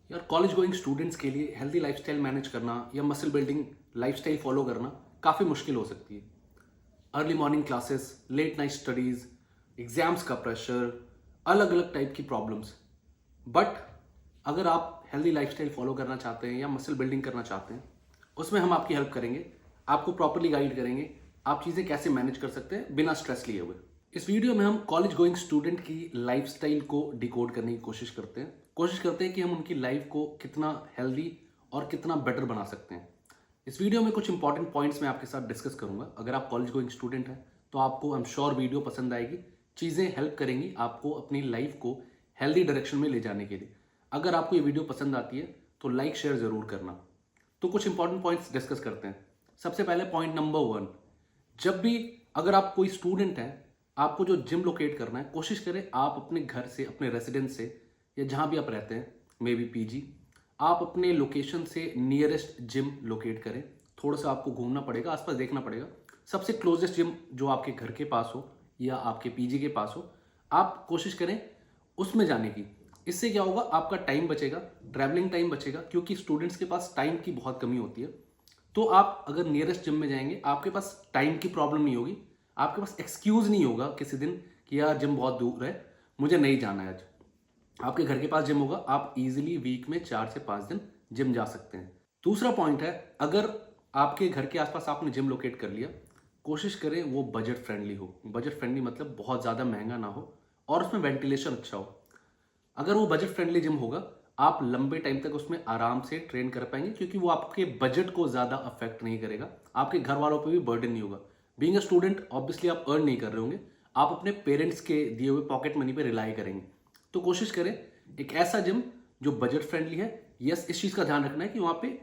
यार college going students के लिए हेल्दी लाइफस्टाइल मैनेज करना या मसल बिल्डिंग लाइफस्टाइल फॉलो करना काफ़ी मुश्किल हो सकती है। Early morning classes, late night studies, exams का प्रेशर, अलग अलग टाइप की प्रॉब्लम्स। बट अगर आप हेल्दी लाइफस्टाइल फॉलो करना चाहते हैं या मसल बिल्डिंग करना चाहते हैं, उसमें हम आपकी हेल्प करेंगे, आपको प्रॉपरली गाइड करेंगे, आप चीज़ें कैसे मैनेज कर सकते हैं बिना स्ट्रेस लिए हुए। इस वीडियो में हम कॉलेज गोइंग स्टूडेंट की लाइफस्टाइल को डिकोड करने की कोशिश करते हैं कि हम उनकी लाइफ को कितना हेल्दी और कितना बेटर बना सकते हैं। इस वीडियो में कुछ इंपॉर्टेंट पॉइंट्स मैं आपके साथ डिस्कस करूंगा। अगर आप कॉलेज गोइंग स्टूडेंट हैं तो आपको आई एम श्योर वीडियो पसंद आएगी। चीज़ें हेल्प करेंगी आपको अपनी लाइफ को हेल्दी डायरेक्शन में ले जाने के लिए। अगर आपको ये वीडियो पसंद आती है तो लाइक शेयर ज़रूर करना। तो कुछ इंपॉर्टेंट पॉइंट्स डिस्कस करते हैं। सबसे पहले पॉइंट नंबर 1, जब भी अगर आप कोई स्टूडेंट हैं, आपको जो जिम लोकेट करना है, कोशिश करें आप अपने घर से, अपने रेसिडेंस से या जहाँ भी आप रहते हैं, मे बी पीजी, आप अपने लोकेशन से नियरेस्ट जिम लोकेट करें। थोड़ा सा आपको घूमना पड़ेगा, आसपास देखना पड़ेगा। सबसे क्लोजेस्ट जिम जो आपके घर के पास हो या आपके पीजी के पास हो, आप कोशिश करें उसमें जाने की। इससे क्या होगा, आपका टाइम बचेगा, ट्रैवलिंग टाइम बचेगा, क्योंकि स्टूडेंट्स के पास टाइम की बहुत कमी होती है। तो आप अगर नियरेस्ट जिम में जाएंगे, आपके पास टाइम की प्रॉब्लम नहीं होगी, आपके पास एक्सक्यूज नहीं होगा किसी दिन कि यार जिम बहुत दूर है, मुझे नहीं जाना है आज। आपके घर के पास जिम होगा, आप इजीली वीक में 4 से 5 दिन जिम जा सकते हैं। दूसरा पॉइंट है, अगर आपके घर के आसपास आपने जिम लोकेट कर लिया, कोशिश करें वो बजट फ्रेंडली हो। बजट फ्रेंडली मतलब बहुत ज़्यादा महंगा ना हो और उसमें वेंटिलेशन अच्छा हो। अगर वो बजट फ्रेंडली जिम होगा, आप लंबे टाइम तक उसमें आराम से ट्रेन कर पाएंगे, क्योंकि वो आपके बजट को ज़्यादा अफेक्ट नहीं करेगा, आपके घर वालों पे भी बर्डन नहीं होगा। बीइंग अ स्टूडेंट ऑब्वियसली आप अर्न नहीं कर रहे होंगे, आप अपने पेरेंट्स के दिए हुए पॉकेट मनी पे रिलाई करेंगे। तो कोशिश करें एक ऐसा जिम जो बजट फ्रेंडली है। यस, इस चीज़ का ध्यान रखना है कि वहाँ पे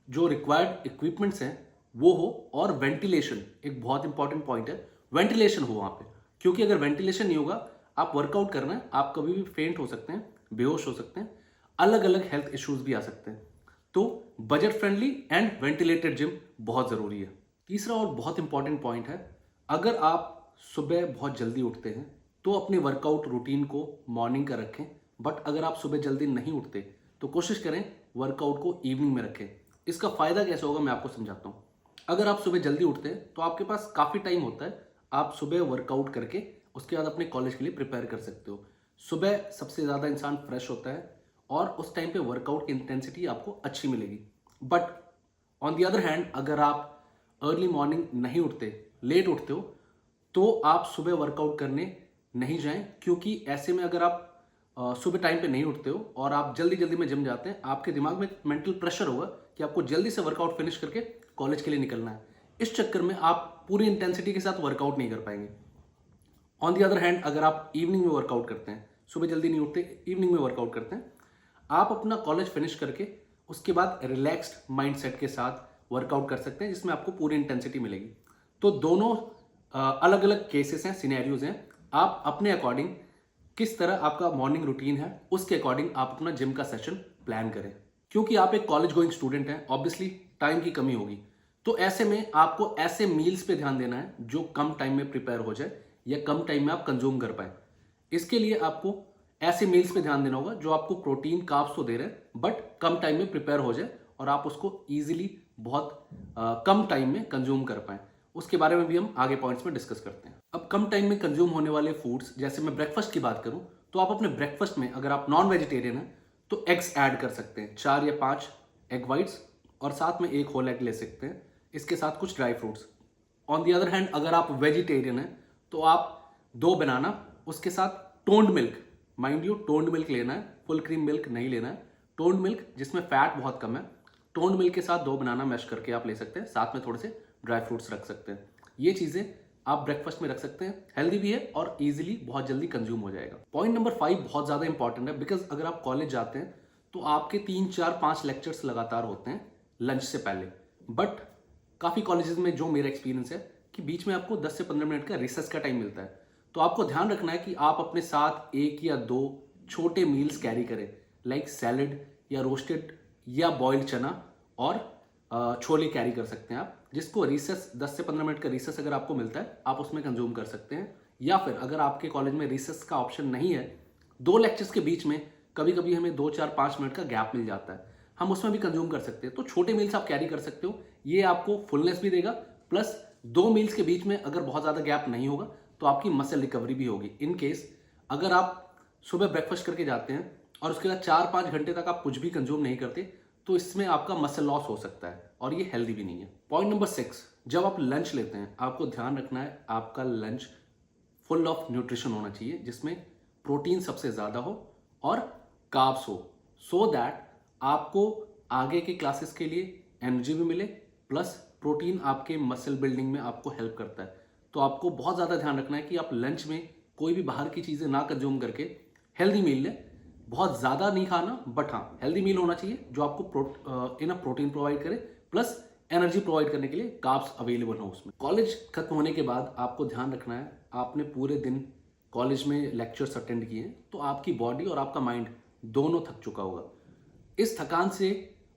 जो रिक्वायर्ड इक्विपमेंट्स हैं वो हो, और वेंटिलेशन एक बहुत इंपॉर्टेंट पॉइंट है, वेंटिलेशन हो वहाँ पे। क्योंकि अगर वेंटिलेशन नहीं होगा, आप वर्कआउट करना है, आप कभी भी फेंट हो सकते हैं, बेहोश हो सकते हैं, अलग अलग हेल्थ इश्यूज भी आ सकते हैं। तो budget friendly and ventilated gym बहुत ज़रूरी है। तीसरा और बहुत इंपॉर्टेंट पॉइंट है, अगर आप सुबह बहुत जल्दी उठते हैं तो अपने वर्कआउट रूटीन को मॉर्निंग का रखें। बट अगर आप सुबह जल्दी नहीं उठते तो कोशिश करें वर्कआउट को इवनिंग में रखें। इसका फ़ायदा कैसे होगा मैं आपको समझाता हूँ। अगर आप सुबह जल्दी उठते हैं तो आपके पास काफ़ी टाइम होता है, आप सुबह वर्कआउट करके उसके बाद अपने कॉलेज के लिए प्रिपेयर कर सकते हो। सुबह सबसे ज़्यादा इंसान फ्रेश होता है और उस टाइम पे वर्कआउट की इंटेंसिटी आपको अच्छी मिलेगी। But on the other hand, अगर आप अर्ली मॉर्निंग नहीं उठते, लेट उठते हो, तो आप सुबह वर्कआउट करने नहीं जाएं। क्योंकि ऐसे में अगर आप सुबह टाइम पे नहीं उठते हो और आप जल्दी जल्दी में जिम जाते हैं, आपके दिमाग में मेंटल प्रेशर होगा कि आपको जल्दी से वर्कआउट फिनिश करके कॉलेज के लिए निकलना है। इस चक्कर में आप पूरी इंटेंसिटी के साथ वर्कआउट नहीं कर पाएंगे। ऑन दी अदर हैंड, अगर आप इवनिंग में वर्कआउट करते हैं, सुबह जल्दी नहीं उठते, इवनिंग में वर्कआउट करते हैं, आप अपना कॉलेज फिनिश करके उसके बाद रिलैक्स्ड माइंडसेट के साथ वर्कआउट कर सकते हैं, जिसमें आपको पूरी इंटेंसिटी मिलेगी। तो दोनों अलग अलग केसेस हैं, सिनेरियोज हैं। आप अपने अकॉर्डिंग किस तरह आपका मॉर्निंग रूटीन है, उसके अकॉर्डिंग आप अपना जिम का सेशन प्लान करें। क्योंकि आप एक कॉलेज गोइंग स्टूडेंट हैं, ऑब्वियसली टाइम की कमी होगी। तो ऐसे में आपको ऐसे मील्स पे ध्यान देना है जो कम टाइम में प्रिपेयर हो जाए या कम टाइम में आप कंज्यूम कर पाए। इसके लिए आपको ऐसे मील्स पे ध्यान देना होगा जो आपको प्रोटीन कार्ब्स तो दे रहे हैं बट कम टाइम में प्रिपेयर हो जाए और आप उसको इजीली बहुत कम टाइम में कंज्यूम कर पाएं। उसके बारे में भी हम आगे पॉइंट्स में डिस्कस करते हैं। अब कम टाइम में कंज्यूम होने वाले फूड्स, जैसे मैं ब्रेकफास्ट की बात करूं, तो आप अपने ब्रेकफास्ट में, अगर आप नॉन वेजिटेरियन हैं तो एग्स ऐड कर सकते हैं, 4 या 5 एग वाइट्स, और साथ में एक होल एग ले सकते हैं, इसके साथ कुछ dry fruits. On the other hand, अगर आप वेजिटेरियन हैं तो आप 2 बनाना, उसके साथ toned milk, mind you toned milk लेना है, फुल क्रीम मिल्क नहीं लेना है, टोन्ड मिल्क जिसमें फैट बहुत कम है। टोन्ड मिल्क के साथ 2 बनाना मैश करके आप ले सकते हैं, साथ में थोड़े से ड्राई फ्रूट्स रख सकते हैं। ये चीज़ें आप ब्रेकफास्ट में रख सकते हैं, हेल्दी भी है और इजीली बहुत जल्दी कंज्यूम हो जाएगा। पॉइंट नंबर 5 बहुत ज़्यादा इंपॉर्टेंट है, बिकॉज अगर आप कॉलेज जाते हैं तो आपके 3 4 5 लेक्चर्स लगातार होते हैं लंच से पहले। बट काफ़ी कॉलेजेस में जो मेरा एक्सपीरियंस है कि बीच में आपको 10 से 15 मिनट का रिसेस का टाइम मिलता है। तो आपको ध्यान रखना है कि आप अपने साथ 1 या 2 छोटे मील्स कैरी करें, लाइक सैलड या रोस्टेड या बॉइल्ड चना और छोले कैरी कर सकते हैं आप, जिसको रिसेस 10 से 15 मिनट का रिसेस अगर आपको मिलता है आप उसमें कंज्यूम कर सकते हैं। या फिर अगर आपके कॉलेज में रिसेस का ऑप्शन नहीं है, 2 लेक्चर्स के बीच में कभी कभी हमें 2 4 5 मिनट का गैप मिल जाता है, हम उसमें भी कंज्यूम कर सकते हैं। तो छोटे मील्स आप कैरी कर सकते हो, ये आपको फुलनेस भी देगा, प्लस 2 मील्स के बीच में अगर बहुत ज़्यादा गैप नहीं होगा तो आपकी मसल रिकवरी भी होगी। इन केस अगर आप सुबह ब्रेकफास्ट करके जाते हैं और उसके बाद 4 5 घंटे तक आप कुछ भी कंज्यूम नहीं करते, तो इसमें आपका मसल लॉस हो सकता है और ये हेल्दी भी नहीं है। पॉइंट नंबर 6, जब आप लंच लेते हैं आपको ध्यान रखना है आपका लंच फुल ऑफ न्यूट्रिशन होना चाहिए, जिसमें प्रोटीन सबसे ज़्यादा हो और कार्ब्स हो, सो दैट आपको आगे के क्लासेस के लिए एनर्जी भी मिले, प्लस प्रोटीन आपके मसल बिल्डिंग में आपको हेल्प करता है। तो आपको बहुत ज़्यादा ध्यान रखना है कि आप लंच में कोई भी बाहर की चीज़ें ना कंज्यूम करके हेल्दी मील लें। बहुत ज़्यादा नहीं खाना, बट हाँ हेल्दी मील होना चाहिए जो आपको इनफ प्रोटीन प्रोवाइड करे, प्लस एनर्जी प्रोवाइड करने के लिए कार्ब्स अवेलेबल हो उसमें। कॉलेज खत्म होने के बाद आपको ध्यान रखना है आपने पूरे दिन कॉलेज में लेक्चर्स अटेंड किए हैं, तो आपकी बॉडी और आपका माइंड दोनों थक चुका होगा। इस थकान से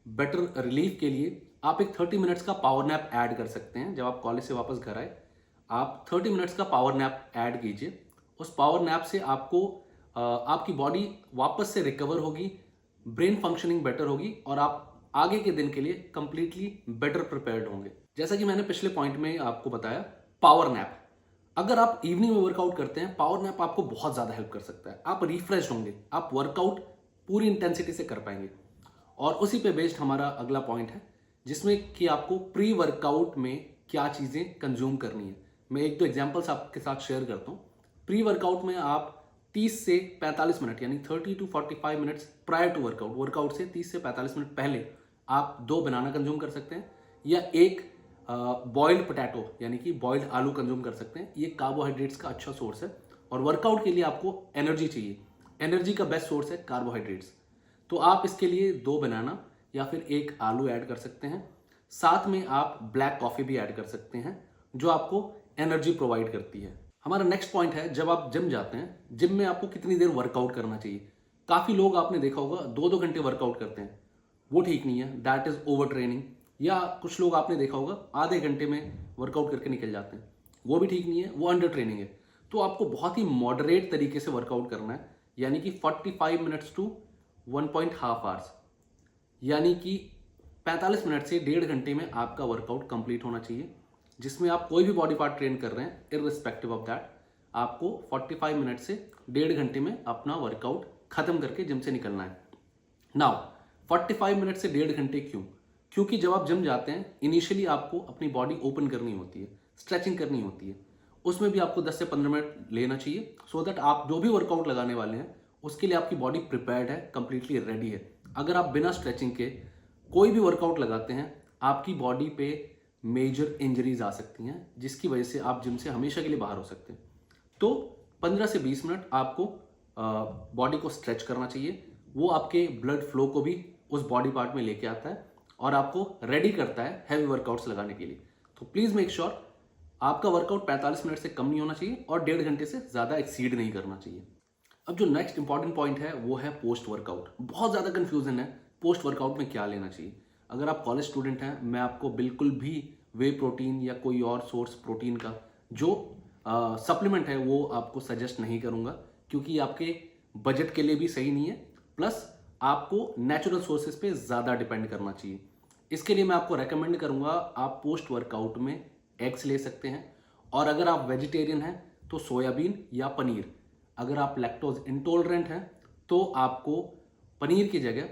बेटर रिलीफ के लिए आप एक 30 मिनट्स का पावर नैप ऐड कर सकते हैं। जब आप कॉलेज से वापस घर आए आप 30 मिनट्स का पावर नैप ऐड कीजिए। उस पावर नैप से आपको आपकी बॉडी वापस से रिकवर होगी, ब्रेन फंक्शनिंग बेटर होगी और आप आगे के दिन के लिए कंप्लीटली बेटर प्रिपेयर्ड होंगे। जैसा कि मैंने पिछले पॉइंट में आपको बताया, पावर नैप अगर आप इवनिंग में वर्कआउट करते हैं, पावर नैप आपको बहुत ज़्यादा हेल्प कर सकता है। आप रिफ्रेश होंगे, आप वर्कआउट पूरी इंटेंसिटी से कर पाएंगे। और उसी पे बेस्ड हमारा अगला पॉइंट है, जिसमें कि आपको प्री वर्कआउट में क्या चीज़ें कंज्यूम करनी है। मैं एक दो एग्जांपल्स आपके साथ शेयर करता हूँ। प्री वर्कआउट में आप 30 से 45 मिनट यानी 30 to 45 minutes prior to workout से 30 से 45 मिनट पहले आप 2 बनाना कंज्यूम कर सकते हैं, या एक बॉइल्ड पोटैटो यानी कि बॉइल्ड आलू कंज्यूम कर सकते हैं। ये कार्बोहाइड्रेट्स का अच्छा सोर्स है और वर्कआउट के लिए आपको एनर्जी चाहिए। एनर्जी का बेस्ट सोर्स है कार्बोहाइड्रेट्स, तो आप इसके लिए 2 बनाना या फिर 1 आलू ऐड कर सकते हैं। साथ में आप ब्लैक कॉफ़ी भी ऐड कर सकते हैं जो आपको एनर्जी प्रोवाइड करती है। हमारा नेक्स्ट पॉइंट है, जब आप जिम जाते हैं, जिम में आपको कितनी देर वर्कआउट करना चाहिए। काफ़ी लोग आपने देखा होगा 2-2 घंटे वर्कआउट करते हैं, वो ठीक नहीं है, दैट इज़ ओवर ट्रेनिंग। या कुछ लोग आपने देखा होगा आधे घंटे में वर्कआउट करके निकल जाते हैं, वो भी ठीक नहीं है, वो अंडर ट्रेनिंग है। तो आपको बहुत ही मॉडरेट तरीके से वर्कआउट करना है, यानी कि 45 मिनट्स टू 1.5 आवर्स, यानी कि 45 मिनट से 1.5 घंटे में आपका वर्कआउट कंप्लीट होना चाहिए, जिसमें आप कोई भी बॉडी पार्ट ट्रेन कर रहे हैं, इररिस्पेक्टिव ऑफ दैट आपको 45 मिनट से 1.5 घंटे में अपना वर्कआउट खत्म करके जिम से निकलना है। नाउ 45 मिनट से 1.5 घंटे क्यों? क्योंकि जब आप जिम जाते हैं इनिशियली आपको अपनी बॉडी ओपन करनी होती है, स्ट्रेचिंग करनी होती है, उसमें भी आपको 10 से 15 मिनट लेना चाहिए, सो दैट आप जो भी वर्कआउट लगाने वाले हैं उसके लिए आपकी बॉडी प्रिपेयर्ड है, कंप्लीटली रेडी है। अगर आप बिना स्ट्रेचिंग के कोई भी वर्कआउट लगाते हैं आपकी बॉडी पे मेजर इंजरीज आ सकती हैं, जिसकी वजह से आप जिम से हमेशा के लिए बाहर हो सकते हैं। तो 15 से 20 मिनट आपको बॉडी को स्ट्रेच करना चाहिए, वो आपके ब्लड फ्लो को भी उस बॉडी पार्ट में लेके आता है और आपको रेडी करता है हैवी वर्कआउट्स लगाने के लिए। तो प्लीज़ मेक श्योर आपका वर्कआउट 45 मिनट से कम नहीं होना चाहिए और 1.5 घंटे से ज़्यादा एक्सीड नहीं करना चाहिए। अब जो नेक्स्ट इंपॉर्टेंट पॉइंट है वो है पोस्ट वर्कआउट। बहुत ज़्यादा कन्फ्यूजन है पोस्ट वर्कआउट में क्या लेना चाहिए। अगर आप कॉलेज स्टूडेंट हैं, मैं आपको बिल्कुल भी वे प्रोटीन या कोई और सोर्स प्रोटीन का जो सप्लीमेंट है वो आपको सजेस्ट नहीं करूँगा, क्योंकि आपके बजट के लिए भी सही नहीं है, प्लस आपको नेचुरल सोर्सेज पे ज़्यादा डिपेंड करना चाहिए। इसके लिए मैं आपको रेकमेंड करूँगा आप पोस्ट वर्कआउट में एग्स ले सकते हैं, और अगर आप वेजिटेरियन हैं तो सोयाबीन या पनीर। अगर आप लैक्टोज इंटॉलरेंट हैं तो आपको पनीर की जगह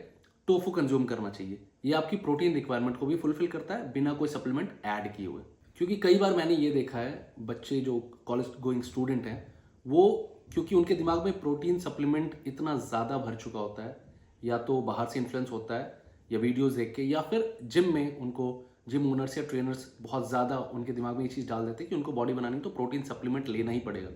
टोफू कंज्यूम करना चाहिए। ये आपकी प्रोटीन रिक्वायरमेंट को भी फुलफिल करता है बिना कोई सप्लीमेंट ऐड किए हुए। क्योंकि कई बार मैंने ये देखा है बच्चे जो कॉलेज गोइंग स्टूडेंट हैं वो, क्योंकि उनके दिमाग में प्रोटीन सप्लीमेंट इतना ज़्यादा भर चुका होता है, या तो बाहर से इन्फ्लुएंस होता है या वीडियोज़ देख के, या फिर जिम में उनको जिम ओनर्स या ट्रेनर्स बहुत ज़्यादा उनके दिमाग में ये चीज़ डाल देते हैं कि उनको बॉडी बनानी तो प्रोटीन सप्लीमेंट लेना ही पड़ेगा,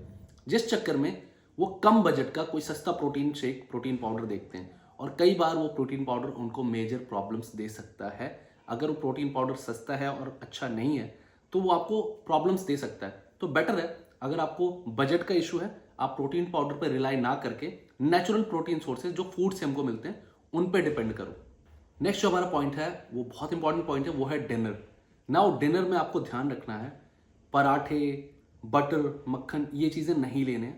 जिस चक्कर में वो कम बजट का कोई सस्ता प्रोटीन शेक, प्रोटीन पाउडर देखते हैं, और कई बार वो प्रोटीन पाउडर उनको मेजर प्रॉब्लम्स दे सकता है। अगर वो प्रोटीन पाउडर सस्ता है और अच्छा नहीं है तो वो आपको प्रॉब्लम्स दे सकता है। तो बेटर है अगर आपको बजट का इशू है आप प्रोटीन पाउडर पर रिलाई ना करके नेचुरल प्रोटीन सोर्सेज जो फूड से हमको मिलते हैं उन पर डिपेंड करो। नेक्स्ट जो हमारा पॉइंट है वो बहुत इंपॉर्टेंट पॉइंट है, वो है डिनर। नाउ डिनर में आपको ध्यान रखना है पराठे, बटर, मक्खन ये चीज़ें नहीं लेने।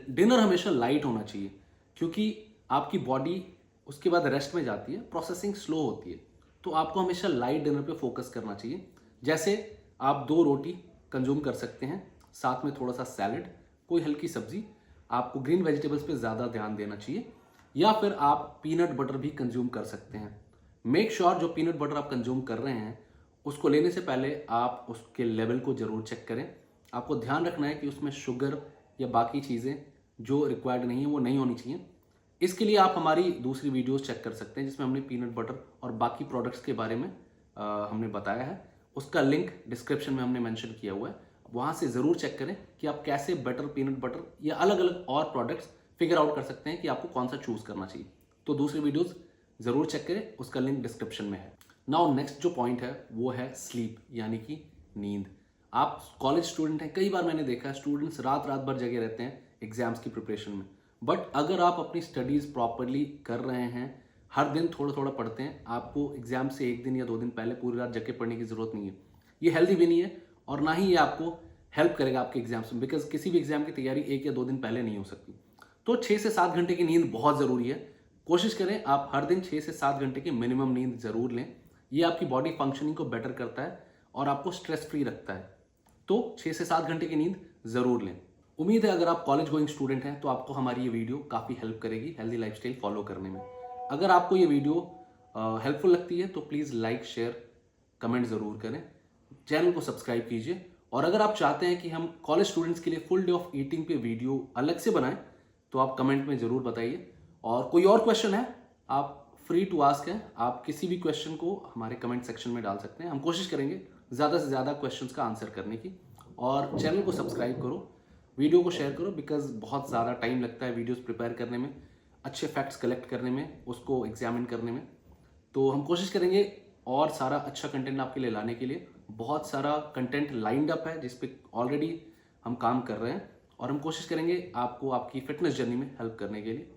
डिनर हमेशा लाइट होना चाहिए, क्योंकि आपकी बॉडी उसके बाद रेस्ट में जाती है, प्रोसेसिंग स्लो होती है। तो आपको हमेशा लाइट डिनर पे फोकस करना चाहिए। जैसे आप 2 रोटी कंज्यूम कर सकते हैं, साथ में थोड़ा सा सैलड, कोई हल्की सब्जी। आपको ग्रीन वेजिटेबल्स पे ज़्यादा ध्यान देना चाहिए, या फिर आप पीनट बटर भी कंज्यूम कर सकते हैं। मेक श्योर जो पीनट बटर आप कंज्यूम कर रहे हैं उसको लेने से पहले आप उसके लेवल को ज़रूर चेक करें। आपको ध्यान रखना है कि उसमें शुगर या बाकी चीज़ें जो रिक्वायर्ड नहीं है वो नहीं होनी चाहिए। इसके लिए आप हमारी दूसरी वीडियोस चेक कर सकते हैं जिसमें हमने पीनट बटर और बाकी प्रोडक्ट्स के बारे में हमने बताया है। उसका लिंक डिस्क्रिप्शन में हमने मेंशन किया हुआ है, वहाँ से ज़रूर चेक करें कि आप कैसे बटर, पीनट बटर या अलग अलग और प्रोडक्ट्स फिगर आउट कर सकते हैं कि आपको कौन सा चूज़ करना चाहिए। तो दूसरी वीडियोज़ ज़रूर चेक करें, उसका लिंक डिस्क्रिप्शन में है। नाउ नेक्स्ट जो पॉइंट है वो है स्लीप, यानी कि नींद। आप कॉलेज स्टूडेंट हैं, कई बार मैंने देखा है स्टूडेंट्स रात रात भर जगे रहते हैं एग्जाम्स की प्रिपरेशन में। बट अगर आप अपनी स्टडीज़ प्रॉपरली कर रहे हैं, हर दिन थोड़ा थोड़ा पढ़ते हैं, आपको एग्जाम से 1 दिन या 2 दिन पहले पूरी रात जग के पढ़ने की ज़रूरत नहीं है। ये हेल्दी भी नहीं है और ना ही ये आपको हेल्प करेगा आपके एग्जाम्स में, बिकॉज किसी भी एग्जाम की तैयारी 1 या 2 दिन पहले नहीं हो सकती। तो 6 से 7 घंटे की नींद बहुत ज़रूरी है। कोशिश करें आप हर दिन 6 से 7 घंटे की मिनिमम नींद ज़रूर लें। ये आपकी बॉडी फंक्शनिंग को बेटर करता है और आपको स्ट्रेस फ्री रखता है। तो 6 से 7 घंटे की नींद ज़रूर लें। उम्मीद है अगर आप कॉलेज गोइंग स्टूडेंट हैं तो आपको हमारी ये वीडियो काफ़ी हेल्प करेगी हेल्दी लाइफस्टाइल फॉलो करने में। अगर आपको ये वीडियो हेल्पफुल लगती है तो प्लीज़ लाइक, शेयर, कमेंट ज़रूर करें। चैनल को सब्सक्राइब कीजिए, और अगर आप चाहते हैं कि हम कॉलेज स्टूडेंट्स के लिए फुल डे ऑफ ईटिंग पे वीडियो अलग से बनाएं तो आप कमेंट में ज़रूर बताइए। और कोई और क्वेश्चन है आप फ्री टू आस्क हैं, आप किसी भी क्वेश्चन को हमारे कमेंट सेक्शन में डाल सकते हैं। हम कोशिश करेंगे ज़्यादा से ज़्यादा क्वेश्चंस का आंसर करने की। और चैनल को सब्सक्राइब करो, वीडियो को शेयर करो, बिकॉज बहुत ज़्यादा टाइम लगता है वीडियोस प्रिपेयर करने में, अच्छे फैक्ट्स कलेक्ट करने में, उसको एग्जामिन करने में। तो हम कोशिश करेंगे और सारा अच्छा कंटेंट आपके लिए लाने के लिए। बहुत सारा कंटेंट लाइंड अप है जिस पे ऑलरेडी हम काम कर रहे हैं, और हम कोशिश करेंगे आपको आपकी फिटनेस जर्नी में हेल्प करने के लिए।